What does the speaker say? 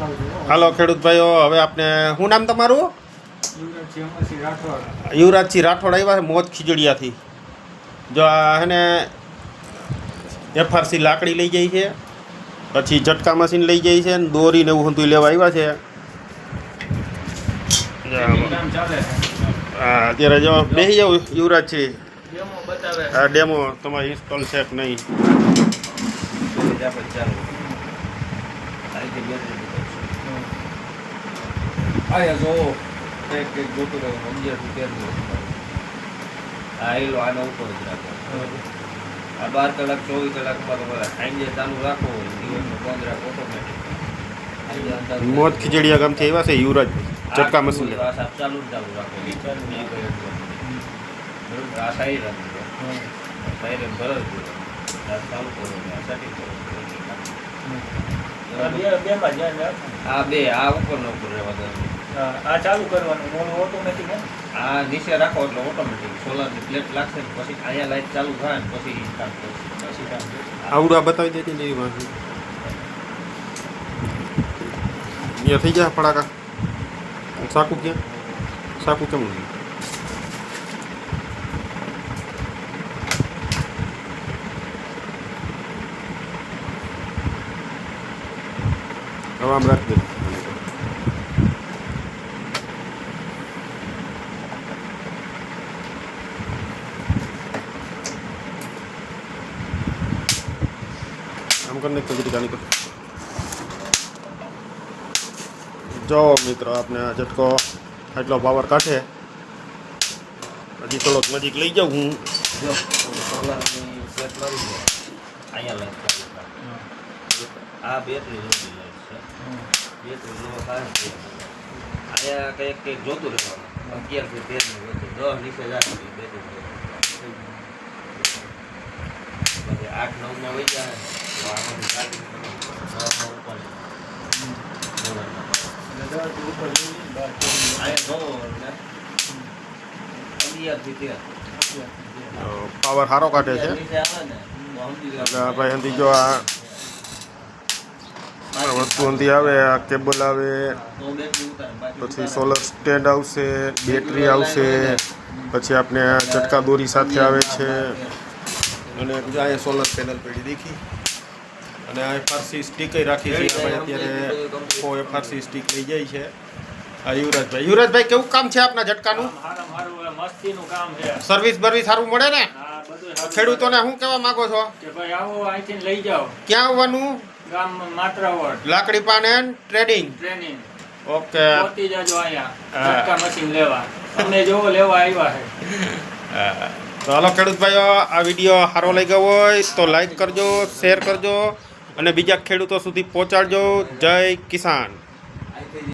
હાલો ખેડૂત ભાઈઓ, હવે આપણે શું નામ તમારું? યુવરાજસિંહ રાઠોડ આવ્યા છે મોત ખીજડીયાથી. જો આ હે ને FRC લાકડી લઈ જાય છે, પછી ઝટકા મશીન લઈ જાય છે, દોરી ને એવું બધું લેવા આવ્યા છે. હા, અત્યારે જો બેસી જાવ યુવરાજસિંહ, આ ડેમો તમારે ઇન્સ્ટોલ છે કે નહીં. આના ઉપર જ રાખો. આ 12 કલાક 24 કલાકમાં તો સાંજે ચાલુ રાખો, દિવસનો બંધ રાખો ઓટોમેટિક. મોત ખીજડીયા ગામથી આવ્યા છે યુવરાજ ઝટકા મશીન ચાલુ રાખો. આ સાઈડ રાખો, સાઈડ ભરો ચાલુ કરો, સેટિંગ કરો. આ બે આ ઉપર નો ઉપર રહેવા દો. આ ચાલુ કરવાનું, મોડું ઓટોમેટિક. આ નીચે રાખો એટલે ઓટોમેટિક સોલારની પ્લેટ લાગશે ને પછી અહીંયા લાઈટ ચાલુ થાય ને પછી કામ કરશે. પછી કામ આવડું બતાવી દેતી ને એવી અહીંયા થઈ ગયા ફડાકા. સાકું ક્યાં? સાકું કેમ નહીં? હવે આમ રાખી દે. આમ કરીને કચરી ગાની કર. જો મિત્રો, આપણે આ ઝટકો આટલો પાવર કાઢે. હજી થોડોક નજીક લઈ જાઉં હું. સોલારની પ્લેટ લાવી દો. અહીંયા લાઈટ ચાલુ થાય. આ બેટરી લોબી લાઈટ છે. બેટરી લો થાય છે. અહીંયા કંઈક જોતું રહેવાનું. 11 થી 13 ની વચ્ચે 10 નીચે જાય બેટરી. પછી 8-9 માં વહી જાય તો આમાંથી ચાર્જિંગ પાવર સારો કાઢે છે. ભાઈ હંધી જો આ વસ્તુ હંધી આવે, આ કેબલ આવે, પછી સોલર સ્ટેન્ડ આવશે, બેટરી આવશે, પછી આપણે ઝટકા દોરી સાથે આવે છે, અને અહીંયા સોલર પેનલ પડી દેખી, અને આ FRC સ્ટીક રાખી છે. અત્યારે FRC સ્ટીક લઈ જાય છે આ યુવરાજભાઈ. યુવરાજભાઈ, કેવું કામ છે આપના ઝટકાનું? મસ્તીનું કામ છે. સર્વિસ બર્વિસ સારું મળે ને? ખેડૂતોને શું કહેવા માંગો છો? કે ભાઈ આવો અહીંથી લઈ જાઓ. ક્યાં આવવાનું? ગામ માત્રાવડ, લાકડી પાન એન્ડ ટ્રેડિંગ. ટ્રેનિંગ. ઓકે, પહોંચી જાજો અહીંયા ઝટકા મશીન લેવા. તમે જોવો લેવા આવ્યા છે. તો હાલો ખેડૂત ભાઈઓ, આ વિડીયો સારો લાગ્યો હોય તો લાઈક કરજો, શેર કરજો અને બીજા ખેડૂતો સુધી પહોંચાડજો. જય કિસાન.